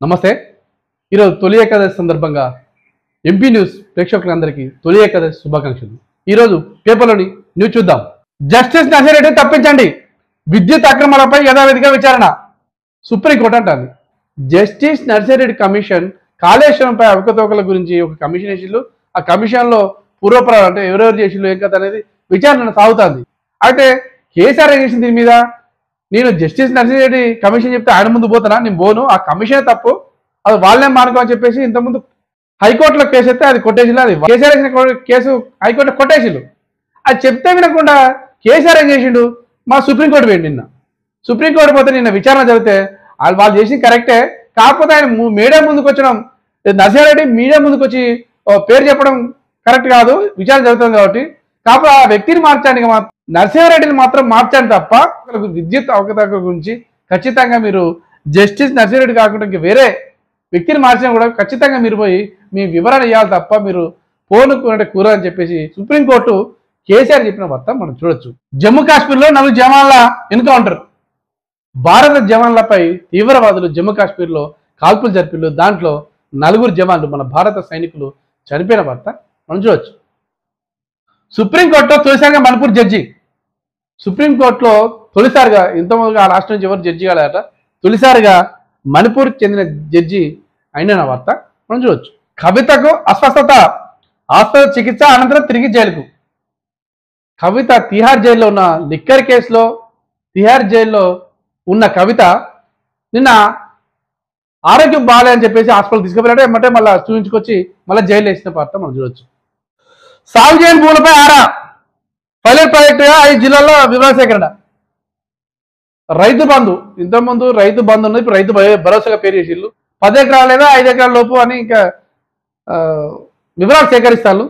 నమస్తే. ఈరోజు తొలి ఏకాదశి సందర్భంగా ఎంపీ న్యూస్ ప్రేక్షకులందరికీ తొలి ఏకాదశి శుభాకాంక్షలు. ఈరోజు పేపర్లోని న్యూస్ చూద్దాం. జస్టిస్ నర్సిరెడ్డి తప్పించండి, విద్యుత్ అక్రమాలపై యథావిధిగా విచారణ. సుప్రీంకోర్టు అంటారు జస్టిస్ నర్సిరెడ్డి కమిషన్ కాళేశ్వరంపై అవకతవకల గురించి ఒక కమిషన్ వేసిళ్ళు. ఆ కమిషన్లో పూర్వపరాలు అంటే ఎవరెవరు చేసిళ్ళు ఏం కథ అనేది విచారణ సాగుతుంది. అయితే కేసీఆర్ ఏం చేసింది దీని మీద? నేను జస్టిస్ నర్సిరెడ్డి కమిషన్ చెప్తే ఆయన ముందు పోతానా? నేను పోను, ఆ కమిషనే తప్పు, అది వాళ్ళనే మానుకో అని చెప్పేసి ఇంతకుముందు హైకోర్టులో కేసు అయితే అది కొట్టేసిల్లు. అది కేసీఆర్ వేసిన కేసు హైకోర్టులో కొట్టేసిల్లు. అది చెప్తే వినకుండా కేసీఆర్ ఏం చేసిండు? మా సుప్రీంకోర్టు పోయింది. నిన్న సుప్రీంకోర్టు పోతే నిన్న విచారణ జరిగితే వాళ్ళు చేసింది కరెక్టే, కాకపోతే ఆయన మీడియా ముందుకు వచ్చడం, నర్సిరెడ్డి మీడియా ముందుకు వచ్చి పేరు చెప్పడం కరెక్ట్ కాదు, విచారణ జరుగుతుంది కాబట్టి. కాకపోతే ఆ వ్యక్తిని మార్చడానికి నర్సిరెడ్డిని మాత్రం మార్చాను తప్ప విద్యుత్ అవకతవకల గురించి ఖచ్చితంగా మీరు జస్టిస్ నర్సిరెడ్డి కాకుండా ఇంక వేరే వ్యక్తిని మార్చినా కూడా ఖచ్చితంగా మీరు పోయి మీ వివరణ ఇవ్వాలి తప్ప మీరు పోనుకున్నట్టు కూర అని చెప్పేసి సుప్రీంకోర్టు కేసీఆర్ చెప్పిన వార్త మనం చూడొచ్చు. జమ్మూ కాశ్మీర్లో 4 జవాన్ల ఎన్కౌంటర్. భారత జవాన్లపై తీవ్రవాదులు జమ్మూ కాశ్మీర్లో కాల్పులు జరిపిల్లు. దాంట్లో 4 జవాన్లు మన భారత సైనికులు చనిపోయిన వార్త మనం చూడొచ్చు. సుప్రీంకోర్టులో తొలిసారిగా మణిపూర్ జడ్జి. సుప్రీంకోర్టులో తొలిసారిగా ఇంతకుముందుగా ఆ రాష్ట్రం నుంచి ఎవరు జడ్జి కాలేదట, తొలిసారిగా మణిపూర్కి చెందిన జడ్జి అయిన వార్త మనం చూడొచ్చు. కవితకు అస్వస్థత, ఆసుపత్రి చికిత్స అనంతరం తిరిగి జైలుకు. కవిత తిహార్ జైల్లో ఉన్న లిక్కర్ కేసులో తిహార్ జైల్లో ఉన్న కవిత నిన్న ఆరోగ్యం బాగాలే అని చెప్పేసి హాస్పిటల్ తీసుకుపోయాడు. ఏమంటే మళ్ళీ చూపించుకొచ్చి మళ్ళీ జైలు వేసిన వార్త మనం చూడొచ్చు. సాగు చేయని భూములపై ఆరా, పైలట్ ప్రాజెక్టుగా 5 జిల్లాల్లో వివరాల సేకరణ. రైతు బంధు, ఇంతకుముందు రైతు బంధు ఉన్నది, ఇప్పుడు రైతు భరోసాగా పేరు చేసిళ్ళు. 10 ఎకరాలు లేదా 5 ఎకరాల లోపు అని ఇంకా వివరాలు సేకరిస్తారు.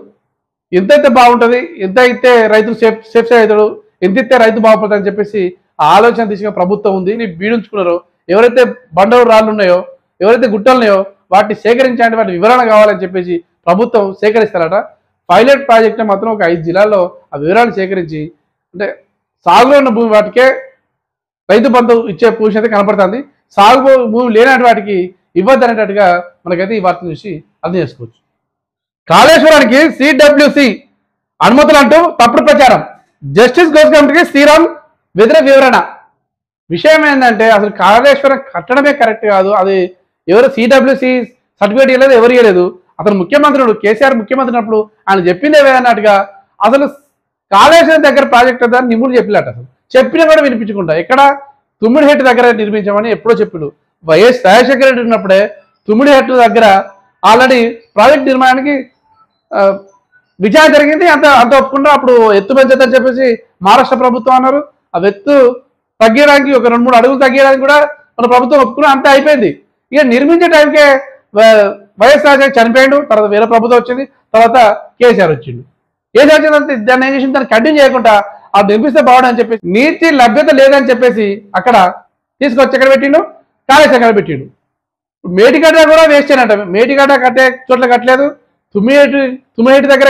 ఎంతైతే బాగుంటుంది, ఎంత అయితే రైతు సేఫ్ సైడ్ అవుతాడు, ఎంత ఇస్తే రైతు బాగుపడతాడు అని చెప్పేసి ఆ ఆలోచన దిశగా ప్రభుత్వం ఉంది. బీడుంచుకున్నారో ఎవరైతే బండలు రాళ్ళు ఉన్నాయో, ఎవరైతే గుట్టలు ఉన్నాయో వాటిని సేకరించాలంటే వాటి వివరణ కావాలని చెప్పేసి ప్రభుత్వం సేకరిస్తారట. పైలట్ ప్రాజెక్ట్ మాత్రం ఒక 5 జిల్లాల్లో ఆ వివరాలు సేకరించి అంటే సాగులో ఉన్న భూమి వాటికే రైతు బంధు ఇచ్చే పొజిషన్ అయితే కనపడుతుంది. సాగు భూమి లేనటువంటి వాటికి ఇవ్వద్దనేటట్టుగా మనకైతే ఈ వార్త చూసి అర్థం చేసుకోవచ్చు. కాళేశ్వరానికి సిడబ్ల్యూసి అనుమతులు అంటూ తప్పుడు ప్రచారం. జస్టిస్ ఘోష్ కమిటీకి శ్రీరామ్ వ్యతిరేక వివరణ. విషయం ఏంటంటే అసలు కాళేశ్వరం కట్టడమే కరెక్ట్ కాదు, అది ఎవరు సిడబ్ల్యూసి సర్టిఫికేట్ ఇవ్వలేదు, ఎవరు ఇవ్వలేదు. అతను ముఖ్యమంత్రుడు, కేసీఆర్ ముఖ్యమంత్రి ఉన్నప్పుడు ఆయన చెప్పిందే అన్నట్టుగా అసలు కాళేశ్వరం దగ్గర ప్రాజెక్ట్ అని నిమ్ముడు చెప్పినట్టు, అసలు చెప్పినా కూడా వినిపించకుండా ఎక్కడ తుమ్మిడిహెట్టు దగ్గర నిర్మించామని ఎప్పుడో చెప్పాడు. వైఎస్ రాజశేఖర రెడ్డి ఉన్నప్పుడే తుమ్మిడిహెట్టు దగ్గర ఆల్రెడీ ప్రాజెక్ట్ నిర్మాణానికి విచారణ జరిగింది. అంత ఒప్పుకుంటారు. అప్పుడు ఎత్తు పెంచదని చెప్పేసి మహారాష్ట్ర ప్రభుత్వం అన్నారు. ఆ ఎత్తు తగ్గడానికి ఒక 2-3 అడుగులు తగ్గడానికి కూడా మన ప్రభుత్వం ఒప్పుకున్నా, అంతే అయిపోయింది. ఇక నిర్మించే టైంకే వైఎస్ రాజశేఖర చనిపోయాడు, తర్వాత వేరే ప్రభుత్వం వచ్చింది, తర్వాత కేసీఆర్ వచ్చిండు. కేసీఆర్ వచ్చిందంటే దాన్ని ఏం చేసింది, దాన్ని కంటిన్యూ చేయకుండా అది నిర్మిస్తే బాగుండు అని చెప్పేసి, నీటి లభ్యత లేదని చెప్పేసి అక్కడ తీసుకొచ్చి ఎక్కడ పెట్టిండు, కాళేశ్వరం ఎక్కడ పెట్టిండు. మేటిగడ్డ కూడా వేస్ట్ అయినట్ట. మేటిగడ్డ కట్టే చోట్ల కట్టలేదు, తుమ్మిహేటి దగ్గర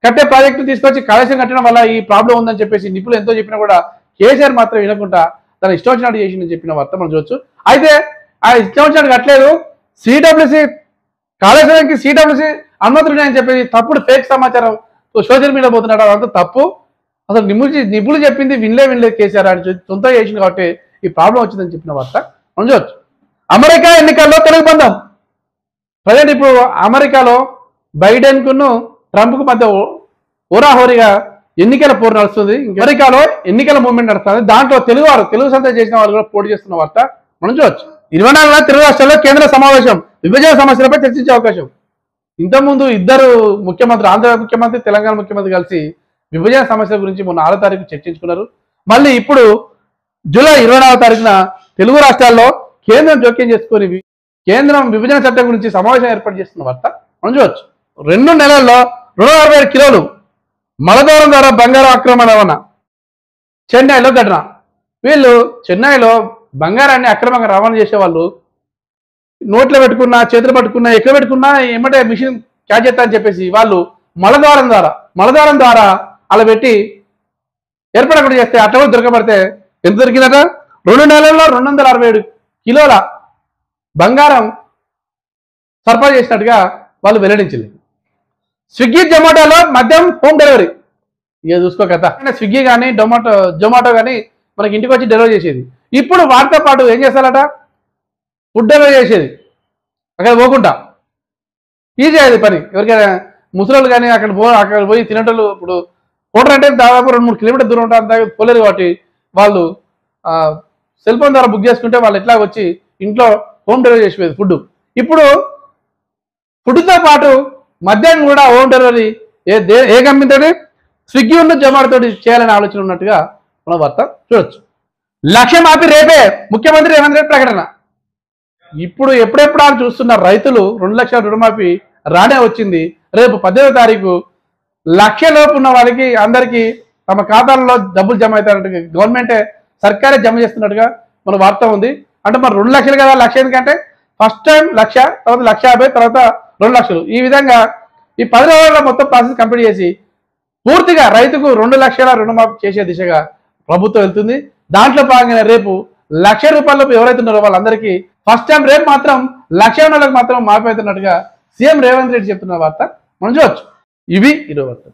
కట్టే ప్రాజెక్టు తీసుకొచ్చి కాళేశ్వరం కట్టడం వల్ల ఈ ప్రాబ్లం ఉందని చెప్పేసి నిపుణులు ఎంతో చెప్పినా కూడా కేసీఆర్ మాత్రం వినకుండా తన ఇష్టం వచ్చినట్టు చేసిందని చెప్పిన వార్త మనం చూడొచ్చు. అయితే ఆ ఇష్టం వచ్చినట్టు కట్టలేదు, సిడబ్ల్యూసి కాళేశ్వరానికి సిడబ్ల్యూసి అనుమతులు ఉన్నాయని చెప్పేసి తప్పుడు ఫేక్ సమాచారం సోషల్ మీడియా పోతున్నాడు. అదంతా తప్పు. అసలు నిపుణులు చెప్పింది వినలేదు కేసీఆర్ అని సొంతంగా చేసింది కాబట్టి ఈ ప్రాబ్లం వచ్చిందని చెప్పిన వార్త మనం చూడొచ్చు. అమెరికా ఎన్నికల్లో తెలుగు బంధం. ప్రజెంట్ ఇప్పుడు అమెరికాలో బైడెన్కును ట్రంప్కు మధ్య హోరాహోరీగా ఎన్నికల పోరు నడుస్తుంది. అమెరికాలో ఎన్నికల మూవ్మెంట్ నడుస్తుంది. దాంట్లో తెలుగు సంత చేసిన వాళ్ళు కూడా పోటీ చేస్తున్న వార్త మనం చూడొచ్చు. 24న తెలుగు రాష్ట్రాల్లో కేంద్ర సమావేశం, విభజన సమస్యలపై చర్చించే అవకాశం. ఇంతకుముందు ఇద్దరు ముఖ్యమంత్రులు, ఆంధ్ర ముఖ్యమంత్రి, తెలంగాణ ముఖ్యమంత్రి కలిసి విభజన సమస్యల గురించి మొన్న 6వ తారీఖు చర్చించుకున్నారు. మళ్ళీ ఇప్పుడు జూలై 24వ తారీఖున తెలుగు రాష్ట్రాల్లో కేంద్రం జోక్యం చేసుకొని కేంద్రం విభజన చట్టం గురించి సమావేశం ఏర్పాటు చేస్తున్న వార్త మనం చూడొచ్చు. 2 నెలల్లో 267 కిలోలు మలదూరం ద్వారా బంగారం అక్రమ రవాణా. చెన్నైలో ఘటన. వీళ్ళు చెన్నైలో బంగారాన్ని అక్రమంగా రవాణా చేసేవాళ్ళు నోట్లో పెట్టుకున్నా, చేతులు పట్టుకున్నా, ఎక్కడ పెట్టుకున్నా ఏమంటే మిషన్ క్యాచ్ చేస్తా అని చెప్పేసి వాళ్ళు మలద్వారం ద్వారా అలా పెట్టి ఏర్పడకుండా చేస్తే అట్లా దొరకబడితే ఎంత దొరికిందట? 2 నెలల్లో 267 కిలోల బంగారం సరఫరా చేసినట్టుగా వాళ్ళు వెల్లడించలేదు. స్విగ్గీ జొమాటోలో మద్యం హోమ్ డెలివరీ ఇక చూసుకో కథ. స్విగ్గీ కానీ జొమాటో కానీ మనకి ఇంటికి వచ్చి డెలివరీ చేసేది. ఇప్పుడు వాటితో పాటు ఏం చేస్తారట, ఫుడ్ డెలివరీ చేసేది అక్కడ పోకుండా. ఈజీ అది పని. ఎవరికైనా ముసలోళ్ళు కానీ అక్కడ పోయి తినేటోళ్ళు, ఇప్పుడు హోటల్ అంటే దాదాపు 2-3 కిలోమీటర్ దూరం ఉంటుంది, అంత పోలేరు కాబట్టి వాళ్ళు సెల్ ఫోన్ ద్వారా బుక్ చేసుకుంటే వాళ్ళు ఎట్లా వచ్చి ఇంట్లో హోమ్ డెలివరీ చేసేది ఫుడ్. ఇప్పుడు ఫుడ్తో పాటు మద్యాన్ని కూడా హోమ్ డెలివరీ ఏ కంపెనీతో, స్విగ్గీ ఉన్న జొమాటో చేయాలని ఆలోచన ఉన్నట్టుగా మన వార్త చూడొచ్చు. లక్ష్యం ఆపి రేపే ముఖ్యమంత్రి రేవంత్ రెడ్డి ప్రకటన. ఇప్పుడు ఎప్పుడెప్పుడు అని చూస్తున్న రైతులు 2 లక్షల రుణమాఫీ రానే వచ్చింది. రేపు 18వ తారీఖు లక్షలోపు ఉన్న వాళ్ళకి అందరికీ తమ ఖాతాల్లో డబ్బులు జమ అవుతారంటే గవర్నమెంటే సర్కారే జమ చేస్తున్నట్టుగా మన వార్త ఉంది. అంటే మరి 2 లక్షలు కదా, లక్ష ఎందుకంటే ఫస్ట్ టైం 1,00,000, తర్వాత 1,50,000, తర్వాత 2 లక్షలు. ఈ విధంగా ఈ 10 రోజుల్లో మొత్తం ప్రాసెస్ కంప్లీట్ చేసి పూర్తిగా రైతుకు 2 లక్షల రుణమాఫీ చేసే దిశగా ప్రభుత్వం వెళ్తుంది. దాంట్లో భాగంగా రేపు 1,00,000 రూపాయలలోపు ఎవరైతే ఉన్నారో వాళ్ళందరికీ ఫస్ట్ టైం రేపు మాత్రం 1,00,000 వాళ్ళకి మాత్రం మాఫీ అవుతున్నట్టుగా సీఎం రేవంత్ రెడ్డి చెప్తున్న వార్త మనం చూడొచ్చు. ఇవి ఈరోజు వార్త.